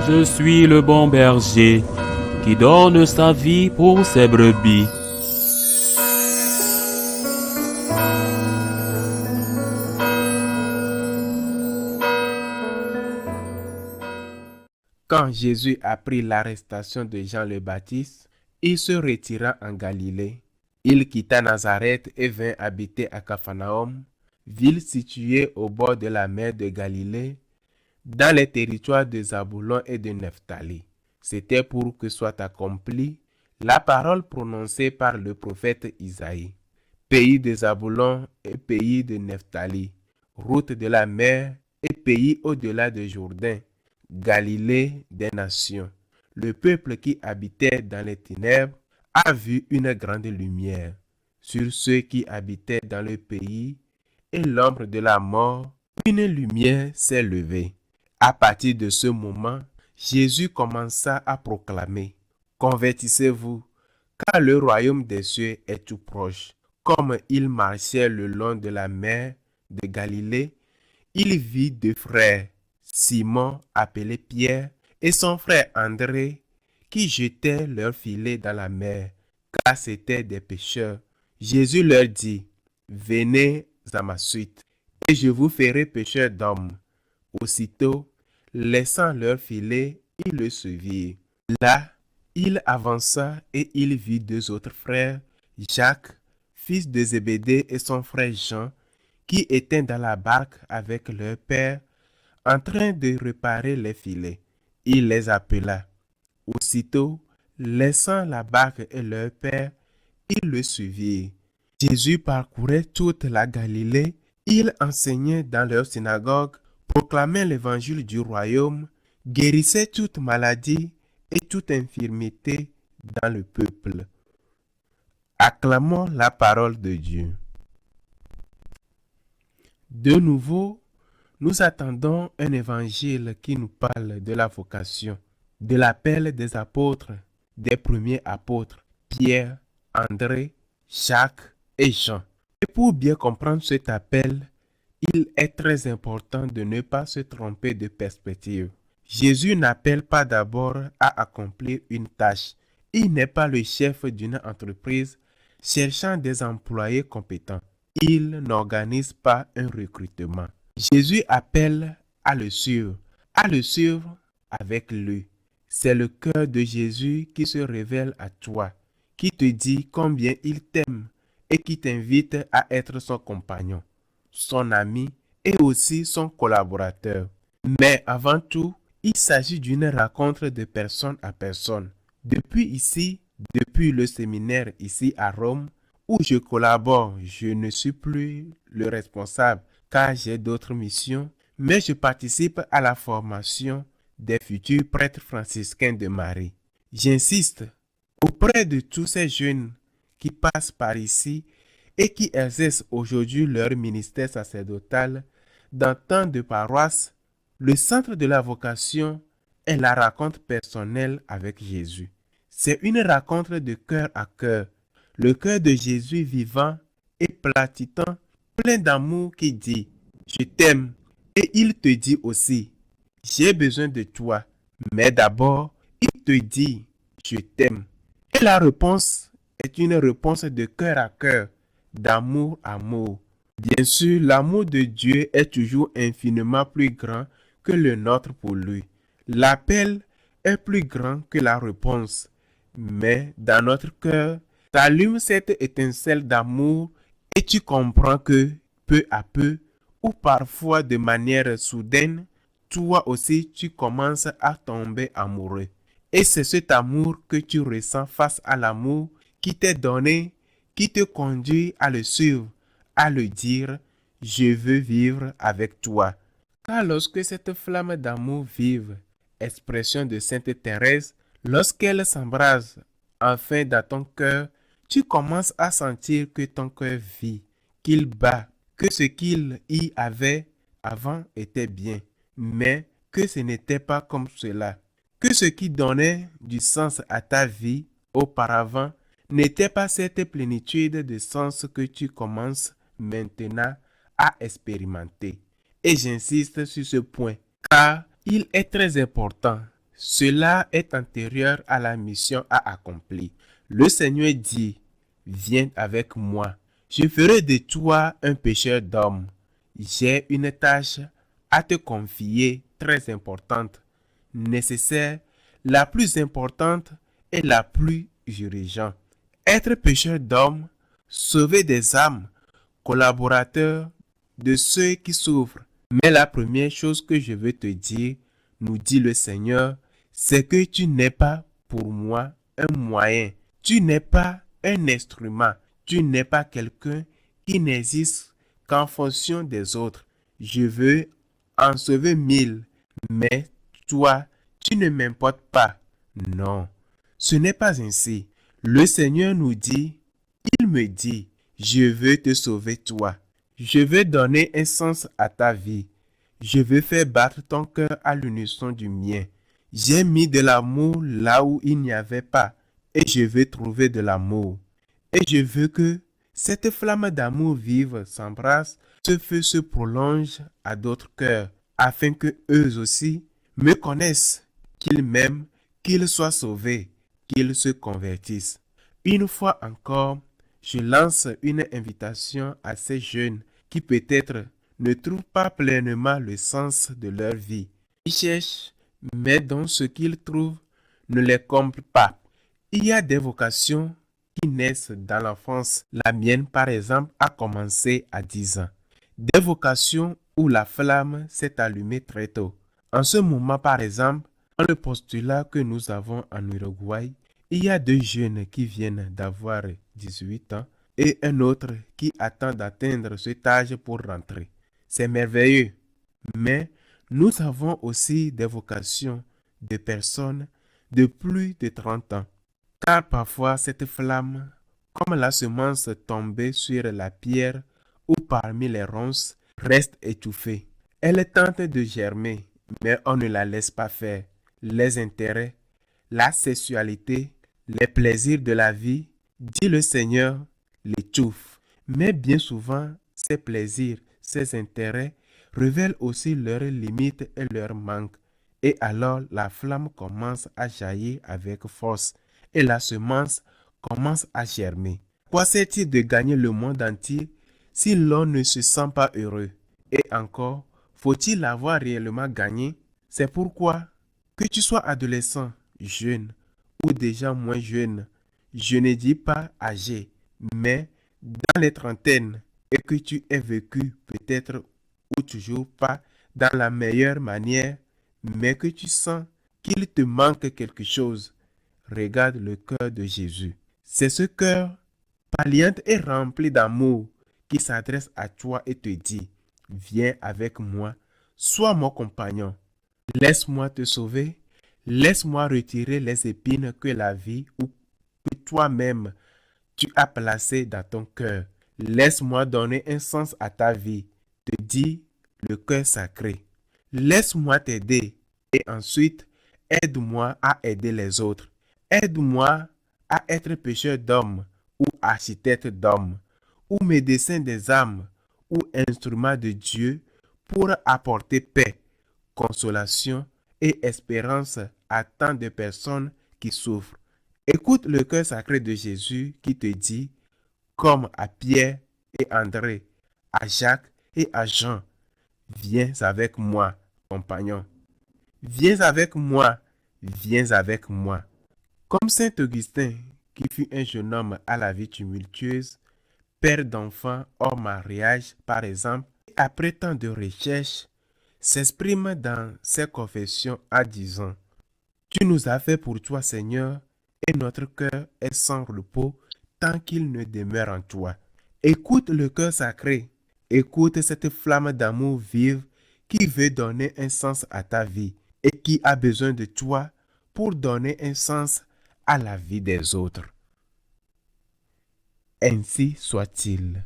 Je suis le bon berger qui donne sa vie pour ses brebis. Quand Jésus apprit l'arrestation de Jean le Baptiste, il se retira en Galilée. Il quitta Nazareth et vint habiter à Capharnaüm, ville située au bord de la mer de Galilée, dans les territoires de Zabulon et de Nephtali. C'était pour que soit accomplie la parole prononcée par le prophète Isaïe. Pays de Zabulon et pays de Nephtali, route de la mer et pays au-delà de Jourdain, Galilée des nations. Le peuple qui habitait dans les ténèbres a vu une grande lumière. Sur ceux qui habitaient dans le pays et l'ombre de la mort, une lumière s'est levée. À partir de ce moment, Jésus commença à proclamer: Convertissez-vous, car le royaume des cieux est tout proche. Comme il marchait le long de la mer de Galilée, il vit deux frères, Simon appelé Pierre et son frère André, qui jetaient leurs filets dans la mer, car c'étaient des pêcheurs. Jésus leur dit: Venez à ma suite, et je vous ferai pêcheurs d'hommes. Aussitôt, laissant leurs filets, ils le suivirent. Là, il avança et il vit deux autres frères, Jacques, fils de Zébédée, et son frère Jean, qui étaient dans la barque avec leur père, en train de réparer les filets. Il les appela. Aussitôt, laissant la barque et leur père, ils le suivirent. Jésus parcourait toute la Galilée. Il enseignait dans leur synagogue, proclamait l'évangile du royaume, guérissait toute maladie et toute infirmité dans le peuple. Acclamons la parole de Dieu. De nouveau, nous attendons un évangile qui nous parle de la vocation, de l'appel des apôtres, des premiers apôtres, Pierre, André, Jacques et Jean. Et pour bien comprendre cet appel, il est très important de ne pas se tromper de perspective. Jésus n'appelle pas d'abord à accomplir une tâche. Il n'est pas le chef d'une entreprise cherchant des employés compétents. Il n'organise pas un recrutement. Jésus appelle à le suivre avec lui. C'est le cœur de Jésus qui se révèle à toi, qui te dit combien il t'aime et qui t'invite à être son compagnon, son ami et aussi son collaborateur. Mais avant tout, il s'agit d'une rencontre de personne à personne. Depuis le séminaire ici à Rome, où je collabore, je ne suis plus le responsable car j'ai d'autres missions, mais je participe à la formation des futurs prêtres franciscains de Marie. J'insiste auprès de tous ces jeunes qui passent par ici et qui exercent aujourd'hui leur ministère sacerdotal dans tant de paroisses. Le centre de la vocation est la rencontre personnelle avec Jésus. C'est une rencontre de cœur à cœur. Le cœur de Jésus vivant et palpitant, plein d'amour qui dit « Je t'aime » et il te dit aussi « J'ai besoin de toi ». Mais d'abord, il te dit « Je t'aime ». Et la réponse est une réponse de cœur à cœur, d'amour à amour. Bien sûr, l'amour de Dieu est toujours infiniment plus grand que le nôtre pour lui. L'appel est plus grand que la réponse. Mais dans notre cœur, t'allumes cette étincelle d'amour et tu comprends que, peu à peu, ou parfois de manière soudaine, toi aussi tu commences à tomber amoureux. Et c'est cet amour que tu ressens face à l'amour qui t'est donné, qui te conduit à le suivre, à le dire « Je veux vivre avec toi ». Car lorsque cette flamme d'amour vive, expression de Sainte Thérèse, lorsqu'elle s'embrase enfin dans ton cœur, tu commences à sentir que ton cœur vit, qu'il bat, que ce qu'il y avait avant était bien, mais que ce n'était pas comme cela, que ce qui donnait du sens à ta vie auparavant n'était pas cette plénitude de sens que tu commences maintenant à expérimenter. Et j'insiste sur ce point, car il est très important. Cela est antérieur à la mission à accomplir. Le Seigneur dit, viens avec moi. Je ferai de toi un pêcheur d'hommes. J'ai une tâche à te confier très importante, nécessaire, la plus importante et la plus urgente. Être pêcheur d'hommes, sauver des âmes, collaborateur de ceux qui souffrent. Mais la première chose que je veux te dire, nous dit le Seigneur, c'est que tu n'es pas pour moi un moyen. Tu n'es pas un instrument. Tu n'es pas quelqu'un qui n'existe qu'en fonction des autres. Je veux en sauver 1000, mais toi, tu ne m'importes pas. Non, ce n'est pas ainsi. Le Seigneur nous dit, il me dit, je veux te sauver toi. Je veux donner un sens à ta vie. Je veux faire battre ton cœur à l'unisson du mien. J'ai mis de l'amour là où il n'y avait pas, et je veux trouver de l'amour. Et je veux que cette flamme d'amour vive s'embrasse, ce feu se prolonge à d'autres cœurs, afin que eux aussi me connaissent, qu'ils m'aiment, qu'ils soient sauvés, qu'ils se convertissent. Une fois encore, je lance une invitation à ces jeunes qui peut-être ne trouvent pas pleinement le sens de leur vie. Ils cherchent, mais dont ce qu'ils trouvent ne les comble pas. Il y a des vocations qui naissent dans l'enfance. La mienne, par exemple, a commencé à 10 ans. Des vocations où la flamme s'est allumée très tôt. En ce moment, par exemple, dans le postulat que nous avons en Uruguay, il y a 2 jeunes qui viennent d'avoir 18 ans et un autre qui attend d'atteindre cet âge pour rentrer. C'est merveilleux. Mais nous avons aussi des vocations de personnes de plus de 30 ans. Car parfois cette flamme, comme la semence tombée sur la pierre ou parmi les ronces, reste étouffée. Elle tente de germer, mais on ne la laisse pas faire. Les intérêts, la sexualité, les plaisirs de la vie, dit le Seigneur, l'étouffent. Mais bien souvent, ces plaisirs, ces intérêts révèlent aussi leurs limites et leurs manques. Et alors la flamme commence à jaillir avec force et la semence commence à germer. Quoi sert-il de gagner le monde entier si l'on ne se sent pas heureux? Et encore, faut-il l'avoir réellement gagné? C'est pourquoi, que tu sois adolescent, jeune ou déjà moins jeune, je ne dis pas âgé, mais dans les trentaines et que tu aies vécu peut-être ou toujours pas dans la meilleure manière, mais que tu sens qu'il te manque quelque chose, regarde le cœur de Jésus. C'est ce cœur palliant et rempli d'amour qui s'adresse à toi et te dit, viens avec moi, sois mon compagnon. Laisse-moi te sauver, laisse-moi retirer les épines que la vie ou que toi-même tu as placées dans ton cœur. Laisse-moi donner un sens à ta vie, te dit le cœur sacré. Laisse-moi t'aider et ensuite aide-moi à aider les autres. Aide-moi à être pêcheur d'hommes ou architecte d'hommes ou médecin des âmes ou instrument de Dieu pour apporter paix, consolation et espérance à tant de personnes qui souffrent. Écoute le cœur sacré de Jésus qui te dit, comme à Pierre et André, à Jacques et à Jean, viens avec moi, compagnon. Viens avec moi, viens avec moi. Comme saint Augustin, qui fut un jeune homme à la vie tumultueuse, père d'enfants hors mariage par exemple, après tant de recherches, s'exprime dans ses confessions en disant, tu nous as fait pour toi, Seigneur, et notre cœur est sans repos tant qu'il ne demeure en toi. Écoute le cœur sacré, écoute cette flamme d'amour vive qui veut donner un sens à ta vie et qui a besoin de toi pour donner un sens à la vie des autres. Ainsi soit-il.